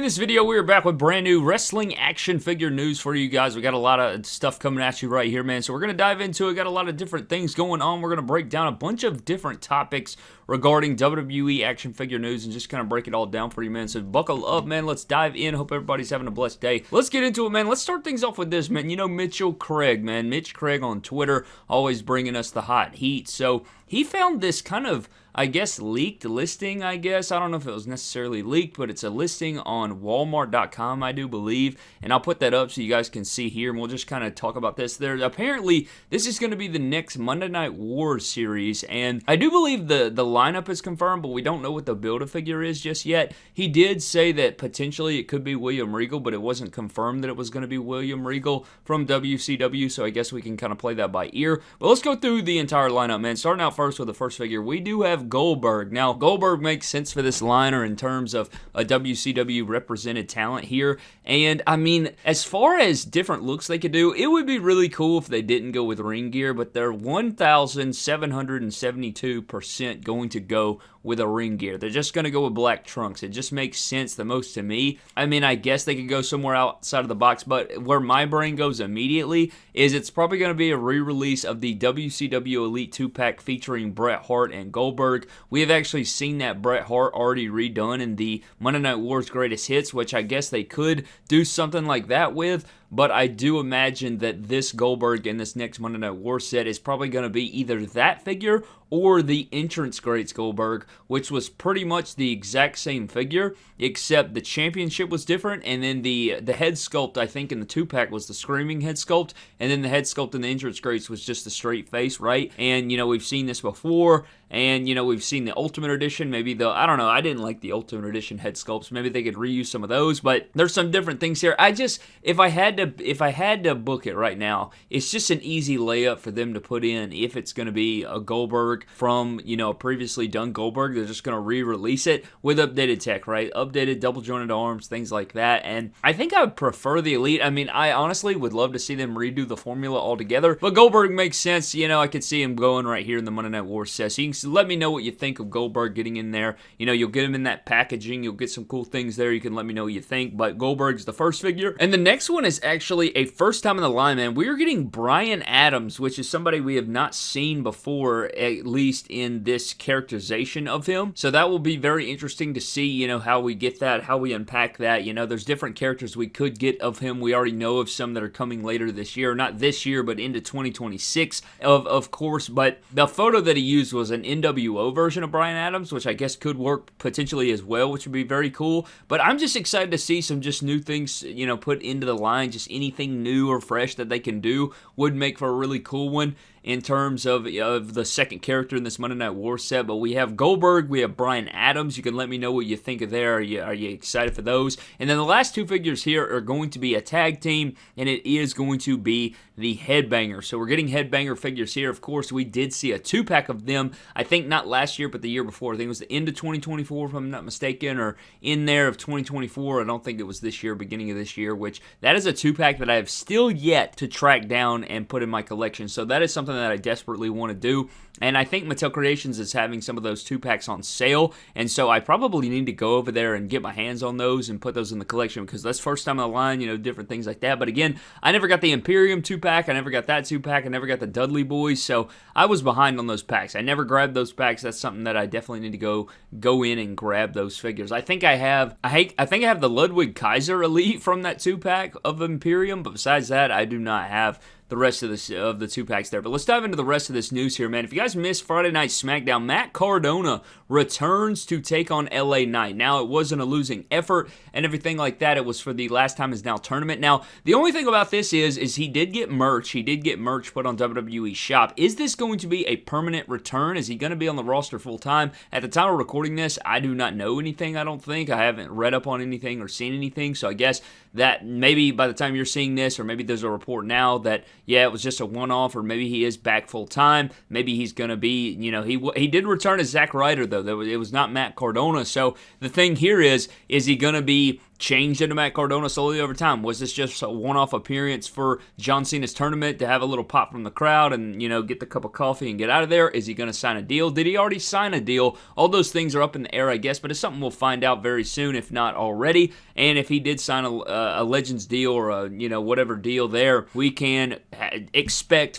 In this video, we are back with brand new wrestling action figure news for you guys. We got a lot of stuff coming at you right here, man. So we're going to dive into it. Got a lot of different things going on. We're going to break down a bunch of different topics regarding WWE action figure news and just kind of break it all down for you, man. So buckle up, man. Let's dive in. Hope everybody's having a blessed day. Let's get into it, man. Let's start things off with this, man. You know, Mitchell Craig, man. Mitch Craig on Twitter, always bringing us the hot heat. So he found this kind of, I guess, leaked listing, I guess. I don't know if it was necessarily leaked, but it's a listing on Walmart.com, I do believe. And I'll put that up so you guys can see here, and we'll just kind of talk about this. Apparently, this is going to be the next Monday Night Wars series, and I do believe the lineup is confirmed, but we don't know what the Build-A-Figure is just yet. He did say that potentially it could be William Regal, but it wasn't confirmed that it was going to be William Regal from WCW, so I guess we can kind of play that by ear. But let's go through the entire lineup, man. Starting out first with the first figure, we do have Goldberg. Now, Goldberg makes sense for this liner in terms of a WCW represented talent here. And, I mean, as far as different looks they could do, it would be really cool if they didn't go with ring gear, but they're 1,772% going to go with a ring gear. They're just going to go with black trunks. It just makes sense the most to me. I mean, I guess they could go somewhere outside of the box, but where my brain goes immediately is it's probably going to be a re-release of the WCW Elite 2-pack featuring Bret Hart and Goldberg. We have actually seen that Bret Hart already redone in the Monday Night Wars Greatest Hits, which I guess they could do something like that with. But I do imagine that this Goldberg in this next Monday Night War set is probably going to be either that figure or the Entrance Greats Goldberg, which was pretty much the exact same figure, except the championship was different, and then the head sculpt, I think, in the 2-pack was the Screaming head sculpt, and then the head sculpt in the Entrance Greats was just the straight face, right? And, you know, we've seen this before, and, you know, we've seen the Ultimate Edition, maybe I don't know, I didn't like the Ultimate Edition head sculpts, maybe they could reuse some of those, but there's some different things here. If I had to book it right now, it's just an easy layup for them to put in if it's going to be a Goldberg from, you know, a previously done Goldberg. They're just going to re-release it with updated tech, right? Updated double jointed arms, things like that. And I think I would prefer the Elite. I mean, I honestly would love to see them redo the formula altogether, but Goldberg makes sense. You know, I could see him going right here in the Monday Night Wars set. So you can let me know what you think of Goldberg getting in there. You know, you'll get him in that packaging. You'll get some cool things there. You can let me know what you think, but Goldberg's the first figure. And the next one is actually a first time in the line, man. We're getting Bryan Adams, which is somebody we have not seen before, at least in this characterization of him. So that will be very interesting to see, you know, how we get that, how we unpack that. You know, there's different characters we could get of him. We already know of some that are coming later this year. Not this year, but into 2026, of course. But the photo that he used was an NWO version of Bryan Adams, which I guess could work potentially as well, which would be very cool. But I'm just excited to see some just new things, you know, put into the line. Just anything new or fresh that they can do would make for a really cool one in terms of the second character in this Monday Night War set. But we have Goldberg, we have Bryan Adams. You can let me know what you think of there. Are you excited for those? And then the last two figures here are going to be a tag team, and it is going to be the Headbanger. So we're getting Headbanger figures here. Of course, we did see a 2-pack of them, I think not last year, but the year before. I think it was the end of 2024, if I'm not mistaken, or in there of 2024. I don't think it was this year, beginning of this year, which that is a 2-pack that I have still yet to track down and put in my collection. So that is something that I desperately want to do. And I think Mattel Creations is having some of those 2-packs on sale, and so I probably need to go over there and get my hands on those and put those in the collection, because that's first time on the line, you know, different things like that. But again, I never got the Imperium 2-pack, I never got that 2-pack, I never got the Dudley Boys, so I was behind on those packs. I never grabbed those packs. That's something that I definitely need to go in and grab those figures. I think I have the Ludwig Kaiser Elite from that 2-pack of Imperium, but besides that, I do not have the rest of the 2-packs there. But let's dive into the rest of this news here, man. If you guys missed Friday Night SmackDown, Matt Cardona returns to take on LA Knight. Now, it wasn't a losing effort and everything like that. It was for the Last Time Is Now tournament. Now, the only thing about this is he did get merch. He did get merch put on WWE Shop. Is this going to be a permanent return? Is he going to be on the roster full time? At the time of recording this, I do not know anything, I don't think. I haven't read up on anything or seen anything, so I guess that maybe by the time you're seeing this, or maybe there's a report now that, yeah, it was just a one-off, or maybe he is back full-time. Maybe he's going to be, he did return as Zack Ryder, though. It was not Matt Cardona. So the thing here is he going to be changed into Matt Cardona slowly over time? Was this just a one-off appearance for John Cena's tournament to have a little pop from the crowd and, get the cup of coffee and get out of there? Is he going to sign a deal? Did he already sign a deal? All those things are up in the air, I guess, but it's something we'll find out very soon, if not already. And if he did sign a Legends deal or a, whatever deal there, we can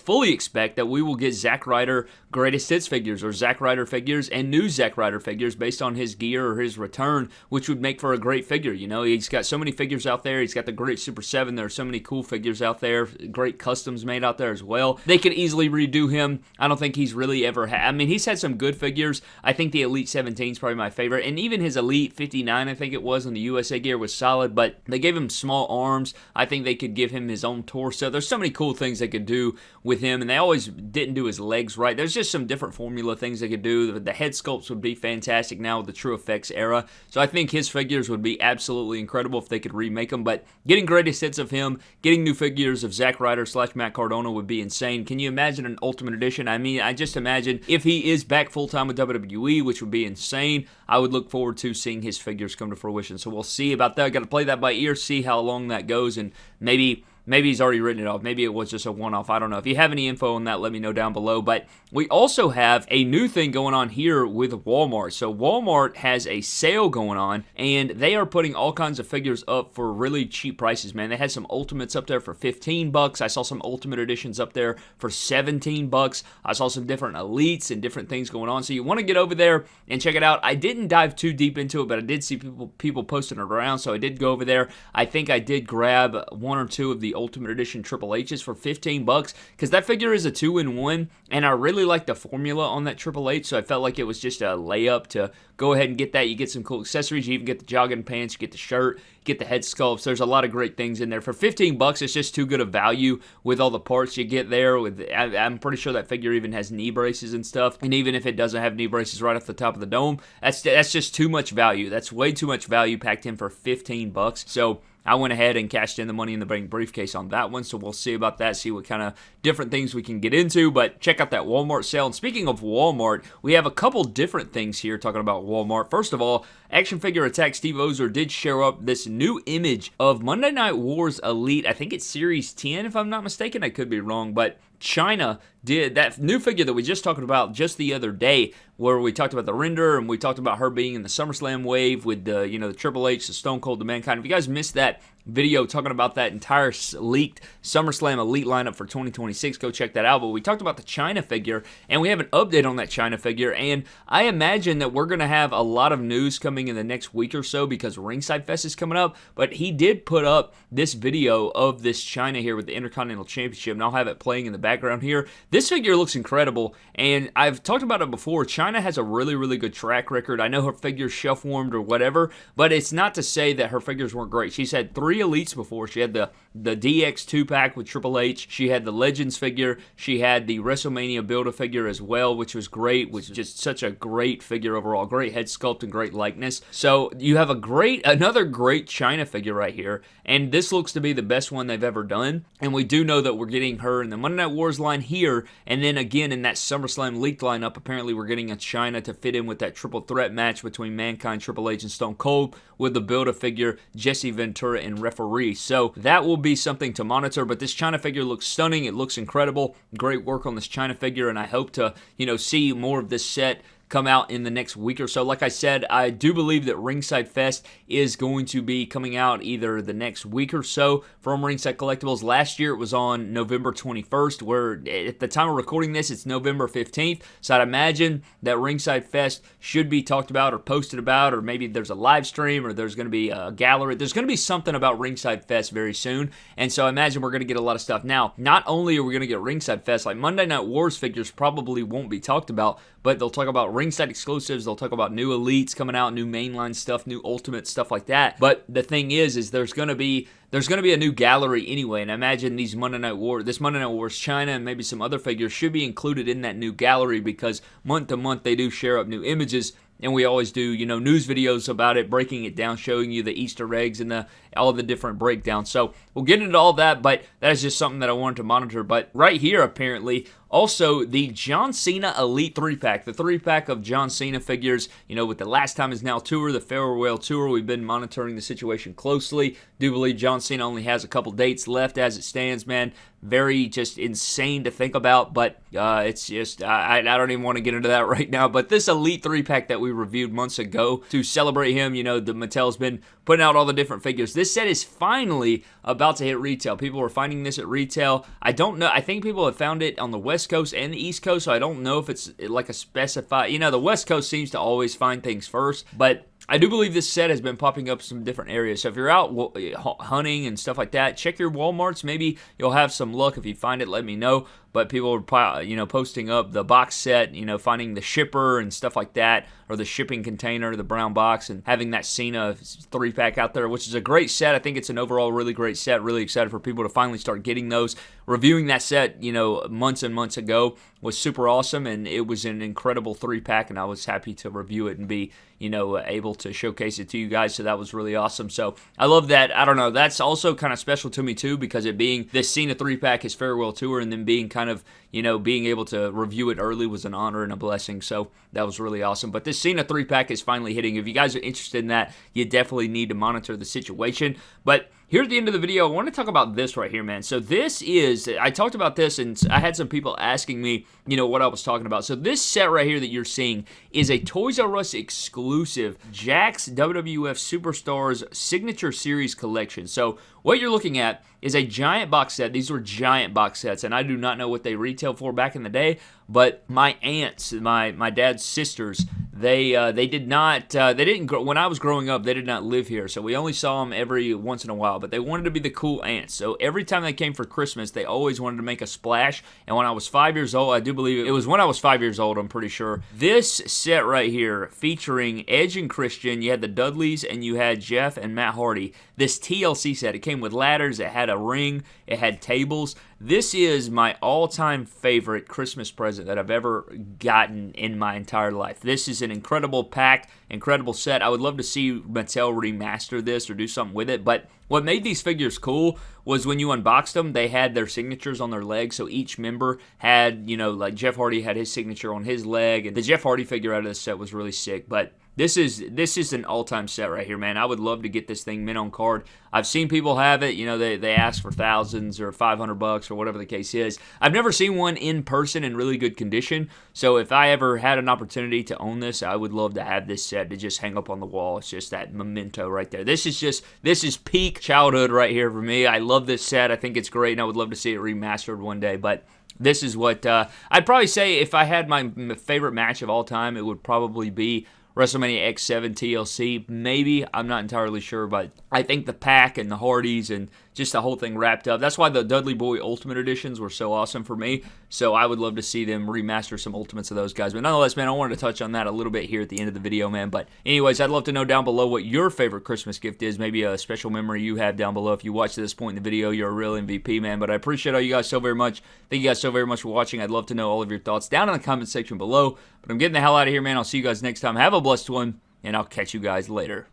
fully expect that we will get Zack Ryder greatest hits figures, or Zack Ryder figures and new Zack Ryder figures based on his gear or his return, which would make for a great figure. He's got so many figures out there. He's got the great Super 7. There are so many cool figures out there, great customs made out there as well. They could easily redo him. I don't think he's really ever had, he's had some good figures. I think the Elite 17 is probably my favorite, and even his Elite 59, I think it was, on the USA gear was solid, but they gave him small arms. I think they could give him his own torso. There's so many cool things they could do with him, and they always didn't do his legs right. There's just some different formula things they could do. The head sculpts would be fantastic now with the True Effects era, so I think his figures would be absolutely incredible if they could remake them. But getting greatest hits of him, getting new figures of Zack Ryder / Matt Cardona would be insane. Can you imagine an Ultimate Edition? I just imagine if he is back full-time with WWE, which would be insane, I would look forward to seeing his figures come to fruition. So we'll see about that. Got to play that by ear, see how long that goes, and maybe he's already written it off. Maybe it was just a one-off. I don't know. If you have any info on that, let me know down below. But we also have a new thing going on here with Walmart. So Walmart has a sale going on, and they are putting all kinds of figures up for really cheap prices, man. They had some Ultimates up there for $15. I saw some Ultimate Editions up there for $17. I saw some different Elites and different things going on. So you want to get over there and check it out. I didn't dive too deep into it, but I did see people posting it around, so I did go over there. I think I did grab one or two of the Ultimate Edition Triple H's for $15, because that figure is a 2-in-1, and I really like the formula on that Triple H, so I felt like it was just a layup to go ahead and get that. You get some cool accessories. You even get the jogging pants. You get the shirt. You get the head sculpts. There's a lot of great things in there. For $15, it's just too good a value with all the parts you get there. I'm pretty sure that figure even has knee braces and stuff. And even if it doesn't have knee braces right off the top of the dome, that's just too much value. That's way too much value packed in for $15. So I went ahead and cashed in the Money in the Bank briefcase on that one, so we'll see about that, see what kind of different things we can get into, but check out that Walmart sale. And speaking of Walmart, we have a couple different things here talking about Walmart. First of all, Action Figure Attack Steve Ozer did share up this new image of Monday Night Wars Elite. I think it's Series 10, if I'm not mistaken. I could be wrong, but China did that new figure that we just talked about just the other day, where we talked about the render and we talked about her being in the SummerSlam wave with the the Triple H, the Stone Cold, the Mankind. If you guys missed that video talking about that entire leaked SummerSlam Elite lineup for 2026, go check that out. But we talked about the China figure, and we have an update on that China figure, and I imagine that we're going to have a lot of news coming in the next week or so because Ringside Fest is coming up. But he did put up this video of this China here with the Intercontinental Championship, and I'll have it playing in the background here. This figure looks incredible, and I've talked about it before. China has a really, really good track record. I know her figure's shelf-warmed or whatever, but it's not to say that her figures weren't great. She's had 3 Elites before. She had the DX 2-pack with Triple H. She had the Legends figure. She had the WrestleMania Build-A-Figure as well, which was great, which is just such a great figure overall. Great head sculpt and great likeness. So you have another great China figure right here, and this looks to be the best one they've ever done. And we do know that we're getting her in the Monday Night Wars line here, and then again in that SummerSlam leaked lineup, apparently we're getting a China to fit in with that triple threat match between Mankind, Triple H, and Stone Cold with the Build-A-Figure, Jesse Ventura, and referee. So that will be something to monitor, but this China figure looks stunning. It looks incredible. Great work on this China figure, and I hope to, see more of this set come out in the next week or so. Like I said, I do believe that Ringside Fest is going to be coming out either the next week or so from Ringside Collectibles. Last year it was on November 21st, where at the time of recording this, it's November 15th. So I'd imagine that Ringside Fest should be talked about or posted about, or maybe there's a live stream, or there's going to be a gallery. There's going to be something about Ringside Fest very soon. And so I imagine we're going to get a lot of stuff. Now, not only are we going to get Ringside Fest, like Monday Night Wars figures probably won't be talked about, but they'll talk about Ringside exclusives, they'll talk about new Elites coming out, new mainline stuff, new Ultimate stuff like that. But the thing is there's going to be a new gallery anyway, and I imagine this Monday Night Wars China and maybe some other figures should be included in that new gallery, because month to month they do share up new images. and we always do, news videos about it, breaking it down, showing you the Easter eggs and all the different breakdowns. So we'll get into all that, but that is just something that I wanted to monitor. But right here, apparently, also the John Cena Elite 3-pack, the 3-pack of John Cena figures, with the Last Time Is Now tour, the Farewell tour. We've been monitoring the situation closely. Do believe John Cena only has a couple dates left as it stands, man. Very just insane to think about, but it's just, I don't even want to get into that right now. But this Elite 3-pack that we reviewed months ago to celebrate him, the Mattel's been putting out all the different figures. This set is finally about to hit retail. People are finding this at retail. I don't know. I think people have found it on the West Coast and the East Coast, so I don't know if it's like a specified, the West Coast seems to always find things first, but I do believe this set has been popping up in some different areas. So if you're out hunting and stuff like that, check your Walmarts. Maybe you'll have some luck. If you find it, let me know. But people are, posting up the box set, finding the shipper and stuff like that, or the shipping container, the brown box, and having that Cena 3-pack out there, which is a great set. I think it's an overall really great set. Really excited for people to finally start getting those. Reviewing that set, months and months ago was super awesome, and it was an incredible 3-pack, and I was happy to review it and be, able to showcase it to you guys, so that was really awesome. So I love that. I don't know, that's also kind of special to me too, because it being this Cena 3-pack, his farewell tour, and then being kind of, being able to review it early was an honor and a blessing, so that was really awesome. But this Cena 3-pack is finally hitting. If you guys are interested in that, you definitely need to monitor the situation. But here at the end of the video, I want to talk about this right here, man. So this is, I talked about this, and I had some people asking me, what I was talking about. So this set right here that you're seeing is a Toys R Us exclusive Jakks WWF Superstars Signature Series collection. So what you're looking at is a giant box set. These were giant box sets, and I do not know what they retail for back in the day, but my aunts, my dad's sisters, they didn't when I was growing up, they did not live here, so we only saw them every once in a while, but they wanted to be the cool aunts. So every time they came for Christmas, they always wanted to make a splash. And when I was 5 years old, I do believe it was when I was 5 years old, I'm pretty sure, this set right here featuring Edge and Christian, you had the Dudleys, and you had Jeff and Matt Hardy. This TLC set, it came with ladders, it had a ring, it had tables. This is my all-time favorite Christmas present that I've ever gotten in my entire life. This is an incredible pack, incredible set. I would love to see Mattel remaster this or do something with it, but what made these figures cool was when you unboxed them, they had their signatures on their legs, so each member had, like Jeff Hardy had his signature on his leg, and the Jeff Hardy figure out of this set was really sick, but this is an all-time set right here, man. I would love to get this thing mint on card. I've seen people have it. They ask for thousands or $500 or whatever the case is. I've never seen one in person in really good condition. So if I ever had an opportunity to own this, I would love to have this set to just hang up on the wall. It's just that memento right there. This is peak childhood right here for me. I love this set. I think it's great, and I would love to see it remastered one day. But this is what I'd probably say if I had my favorite match of all time, it would probably be WrestleMania X7 TLC, maybe. I'm not entirely sure, but I think the pack and the Hardys and just the whole thing wrapped up. That's why the Dudley Boy Ultimate Editions were so awesome for me, so I would love to see them remaster some Ultimates of those guys. But nonetheless, man, I wanted to touch on that a little bit here at the end of the video, man. But anyways, I'd love to know down below what your favorite Christmas gift is, maybe a special memory you have down below. If you watch to this point in the video, you're a real MVP, man. But I appreciate all you guys so very much. Thank you guys so very much for watching. I'd love to know all of your thoughts down in the comment section below. But I'm getting the hell out of here, man. I'll see you guys next time. Have a blessed one, and I'll catch you guys later.